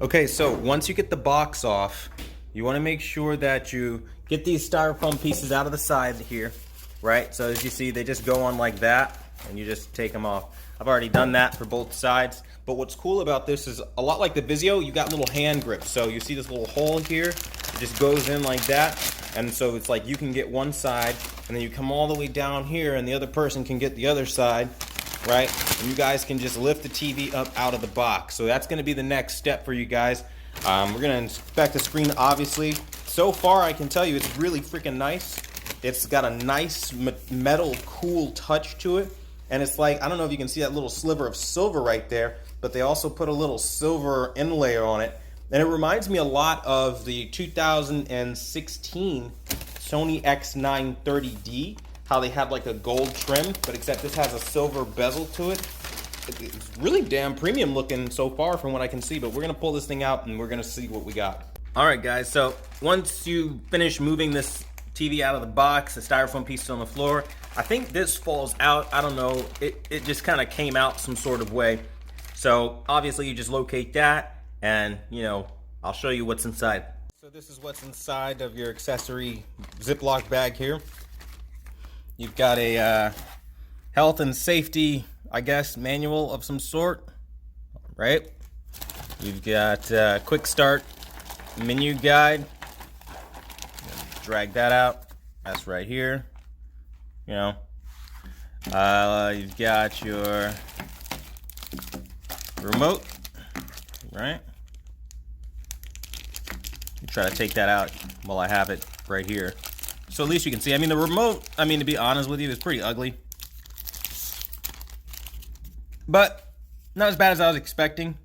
Okay, so once you get the box off, you want to make sure that you get these styrofoam pieces out of the side here, right? So as you see, they just go on like that, and you just take them off. I've already done that for both sides, but what's cool about this is a lot like the Vizio, you got little hand grips. So you see this little hole here, it just goes in like that, and so it's like you can get one side, and then you come all the way down here, and the other person can get the other side, right? And you guys can just lift the TV up out of the box. So that's going to be the next step for you guys. We're going to inspect the screen, obviously. So far, I can tell you it's really freaking nice. It's got a nice metal, cool touch to it. And it's like, I don't know if you can see that little sliver of silver right there, but they also put a little silver inlay on it. And it reminds me a lot of the 2016 Sony X930D. How they had like a gold trim, but except this has a silver bezel to it. It's really damn premium looking so far from what I can see, but we're gonna pull this thing out and we're gonna see what we got. All right, guys, so once you finish moving this TV out of the box, the styrofoam piece on the floor, I think this falls out. I don't know, it just kind of came out some sort of way. So obviously you just locate that and, you know, I'll show you what's inside. So this is what's inside of your accessory Ziploc bag here. You've got a health and safety, I guess, manual of some sort, right? You've got a quick start menu guide. Drag that out. That's right here. You know, you've got your remote, right? You try to take that out while I have it right here. So at least you can see. I mean, the remote, I mean, to be honest with you, is pretty ugly. But not as bad as I was expecting.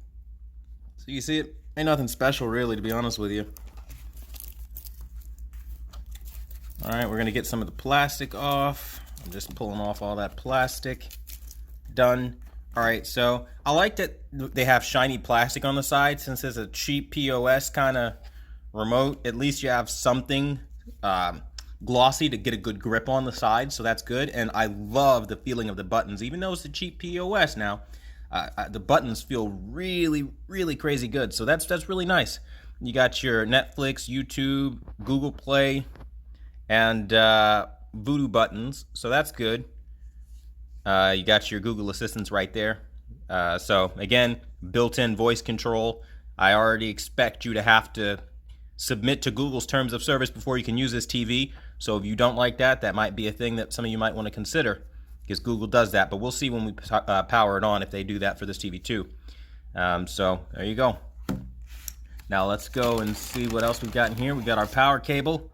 So you see it? Ain't nothing special, really, to be honest with you. All right, we're going to get some of the plastic off. I'm just pulling off all that plastic. Done. All right, so I like that they have shiny plastic on the side. Since it's a cheap POS kind of remote, at least you have something glossy to get a good grip on the side, so that's good. And I love the feeling of the buttons. Even though it's a cheap POS now, the buttons feel really, really crazy good. So that's really nice. You got your Netflix, YouTube, Google Play, and Voodoo buttons, so that's good. You got your Google Assistants right there. So again, built-in voice control. I already expect you to have to submit to Google's terms of service before you can use this TV. So if you don't like that, that might be a thing that some of you might want to consider, because Google does that. But we'll see when we power it on if they do that for this TV too. So there you go. Now let's go and see what else we've got in here. We got our power cable.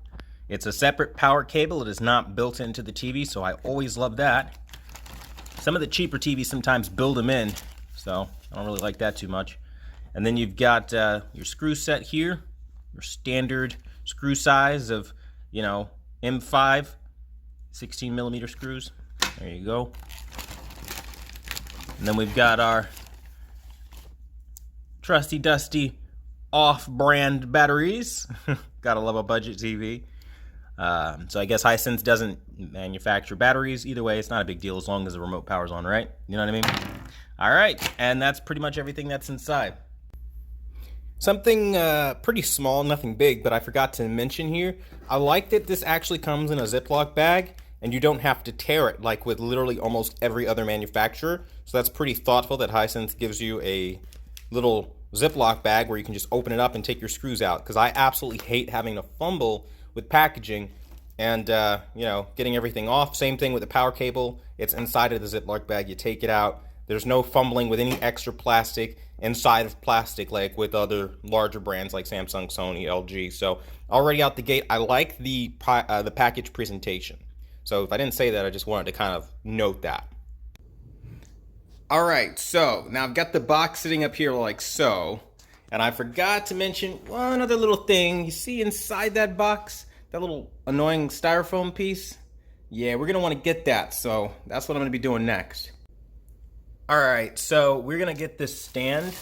It's a separate power cable. It is not built into the TV, so I always love that. Some of the cheaper TVs sometimes build them in, so I don't really like that too much. And then you've got your screw set here, your standard screw size of, you know, M5, 16 millimeter screws. There you go. And then we've got our trusty dusty off-brand batteries. Gotta love a budget TV. So I guess Hisense doesn't manufacture batteries. Either way, it's not a big deal as long as the remote power's on, right? You know what I mean? All right, and that's pretty much everything that's inside. Something pretty small, nothing big, but I forgot to mention here. I like that this actually comes in a Ziploc bag, and you don't have to tear it like with literally almost every other manufacturer. So that's pretty thoughtful that Hisense gives you a little Ziploc bag where you can just open it up and take your screws out, because I absolutely hate having to fumble with packaging and you know, getting everything off. Same thing with the power cable. It's inside of the Ziploc bag. You take it out. There's no fumbling with any extra plastic inside of plastic like with other larger brands like Samsung, Sony, LG. So already out the gate, I like the package presentation. So if I didn't say that, I just wanted to kind of note that. All right, so now I've got the box sitting up here like so, and I forgot to mention one other little thing. You see inside that box, that little annoying styrofoam piece? Yeah, we're gonna wanna get that, so that's what I'm gonna be doing next. All right, so we're gonna get this stand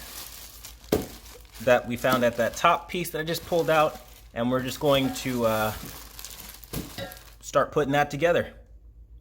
that we found at that top piece that I just pulled out, and we're just going to start putting that together.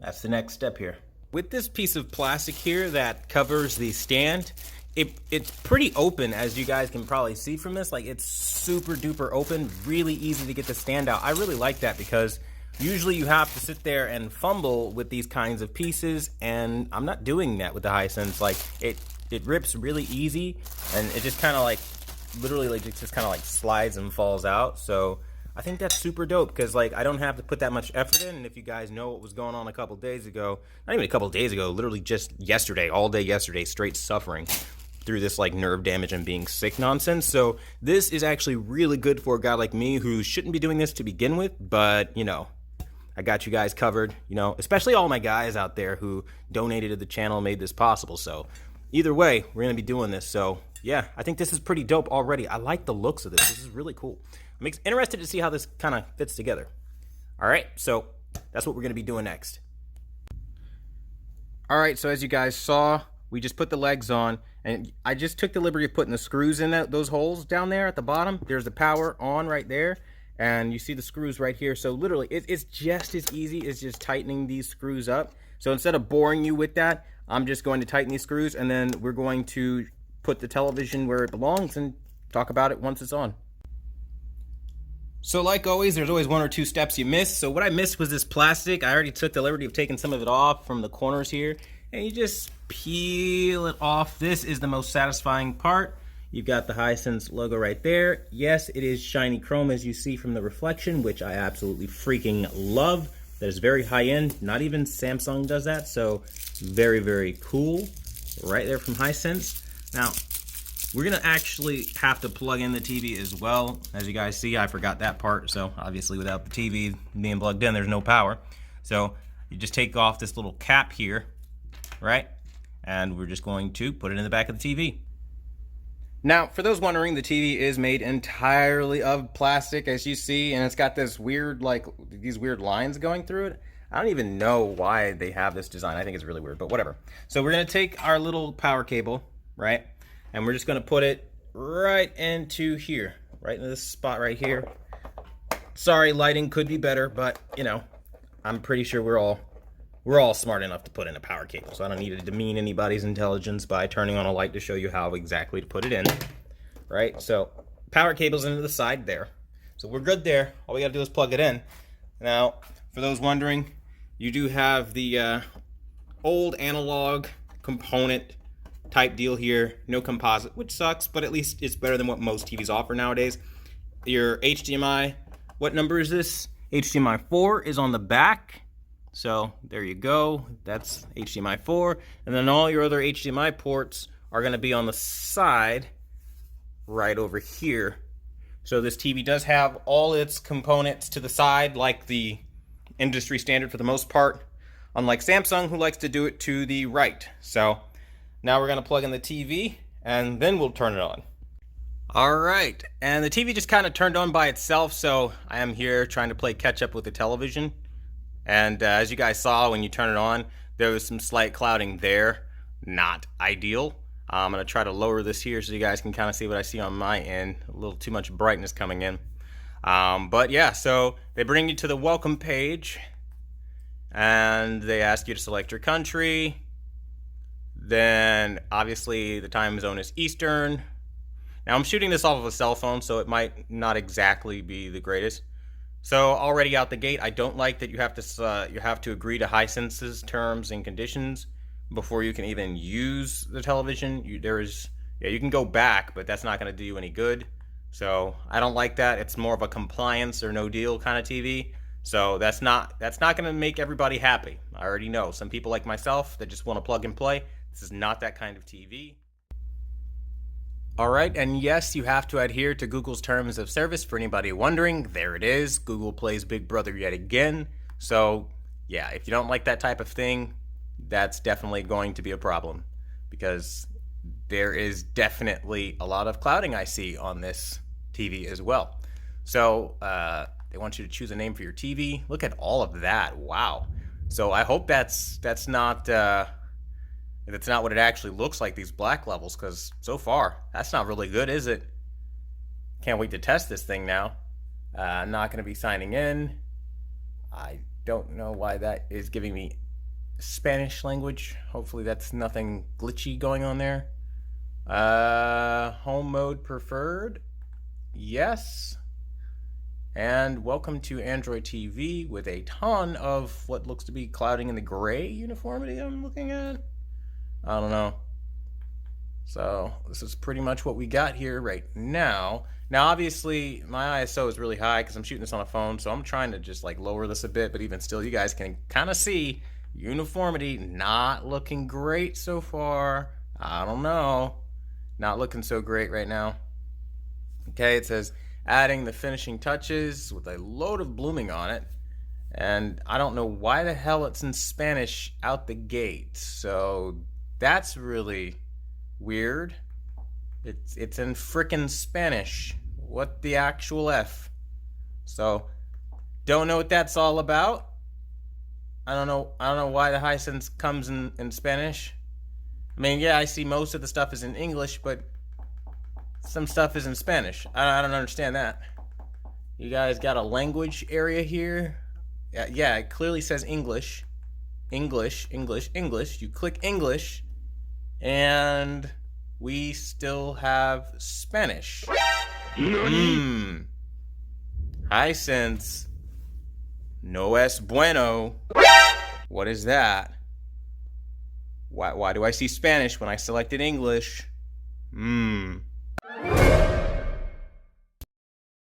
That's the next step here. With this piece of plastic here that covers the stand, it's pretty open, as you guys can probably see from this. Like, it's super duper open, really easy to get the stand out. I really like that because usually you have to sit there and fumble with these kinds of pieces, and I'm not doing that with the Hisense. Like, it rips really easy, and it just kind of like, literally like, it just kind of like slides and falls out. So I think that's super dope because, like, I don't have to put that much effort in. And if you guys know what was going on a couple days ago, not even a couple days ago, literally just yesterday, all day yesterday, straight suffering through this like nerve damage and being sick nonsense. So this is actually really good for a guy like me who shouldn't be doing this to begin with, but you know, I got you guys covered, you know, especially all my guys out there who donated to the channel, made this possible. So either way, we're gonna be doing this. So yeah, I think this is pretty dope already. I like the looks of this. This is really cool. I'm interested to see how this kind of fits together. All right, so that's what we're gonna be doing next. All right, so as you guys saw, we just put the legs on, and I just took the liberty of putting the screws in those holes down there at the bottom. There's the power on right there, and you see the screws right here. So literally, it's just as easy as just tightening these screws up. So instead of boring you with that, I'm just going to tighten these screws, and then we're going to put the television where it belongs and talk about it once it's on. So like always, there's always one or two steps you miss. So what I missed was this plastic. I already took the liberty of taking some of it off from the corners here, and you just peel it off. This is the most satisfying part. You've got the Hisense logo right there. Yes, it is shiny chrome, as you see from the reflection, which I absolutely freaking love. That is very high end. Not even Samsung does that, so very, very cool. Right there from Hisense. Now, we're gonna actually have to plug in the TV as well. As you guys see, I forgot that part, so obviously without the TV being plugged in, there's no power. So you just take off this little cap here, right? And we're just going to put it in the back of the TV. Now, for those wondering, the TV is made entirely of plastic, as you see, and it's got this weird, like, these weird lines going through it. I don't even know why they have this design. I think it's really weird, but whatever. So we're gonna take our little power cable, right? And we're just gonna put it right into here, right in this spot right here. Sorry, lighting could be better, but you know, I'm pretty sure we're all smart enough to put in a power cable, so I don't need to demean anybody's intelligence by turning on a light to show you how exactly to put it in, right? So power cable's into the side there. So we're good there. All we gotta do is plug it in. Now, for those wondering, you do have the old analog component type deal here, no composite, which sucks, but at least it's better than what most TVs offer nowadays. Your HDMI, what number is this? HDMI 4 is on the back. So there you go, that's HDMI 4. And then all your other HDMI ports are gonna be on the side, right over here. So this TV does have all its components to the side, like the industry standard for the most part, unlike Samsung, who likes to do it to the right. So now we're gonna plug in the TV, and then we'll turn it on. All right, and the TV just kind of turned on by itself, so I am here trying to play catch up with the television. And as you guys saw, when you turn it on, there was some slight clouding there. Not ideal. I'm gonna try to lower this here so you guys can kind of see what I see on my end. A little too much brightness coming in. But yeah, so they bring you to the welcome page, and they ask you to select your country. Then obviously the time zone is Eastern. Now I'm shooting this off of a cell phone, so it might not exactly be the greatest. So already out the gate, I don't like that you have to agree to Hisense's terms and conditions before you can even use the television. You can go back, but that's not going to do you any good. So I don't like that. It's more of a compliance or no deal kind of TV. So that's not going to make everybody happy. I already know some people like myself that just want to plug and play. This is not that kind of TV. All right, and yes, you have to adhere to Google's terms of service. For anybody wondering, there it is. Google plays Big Brother yet again. So, yeah, if you don't like that type of thing, that's definitely going to be a problem, because there is definitely a lot of clouding I see on this TV as well. So, they want you to choose a name for your TV. Look at all of that. Wow. So I hope that's not what it actually looks like, these black levels, because so far, that's not really good, is it? Can't wait to test this thing now. I'm not going to be signing in. I don't know why that is giving me Spanish language. Hopefully that's nothing glitchy going on there. Home mode preferred. Yes. And welcome to Android TV with a ton of what looks to be clouding in the gray uniformity I'm looking at. I don't know. So this is pretty much what we got here right now. Now, obviously, my ISO is really high because I'm shooting this on a phone, so I'm trying to just like lower this a bit, but even still, you guys can kind of see uniformity not looking great so far. I don't know. Not looking so great right now. Okay, it says adding the finishing touches with a load of blooming on it. And I don't know why the hell it's in Spanish out the gate. So that's really weird. It's in frickin' Spanish. What the actual F? So don't know what that's all about. I don't know why the Hisense comes in Spanish. I mean, yeah, I see most of the stuff is in English, but some stuff is in Spanish. I don't understand that. You guys got a language area here? Yeah, it clearly says English. English. You click English, and we still have Spanish. Hisense. No es bueno. What is that? Why do I see Spanish when I selected English?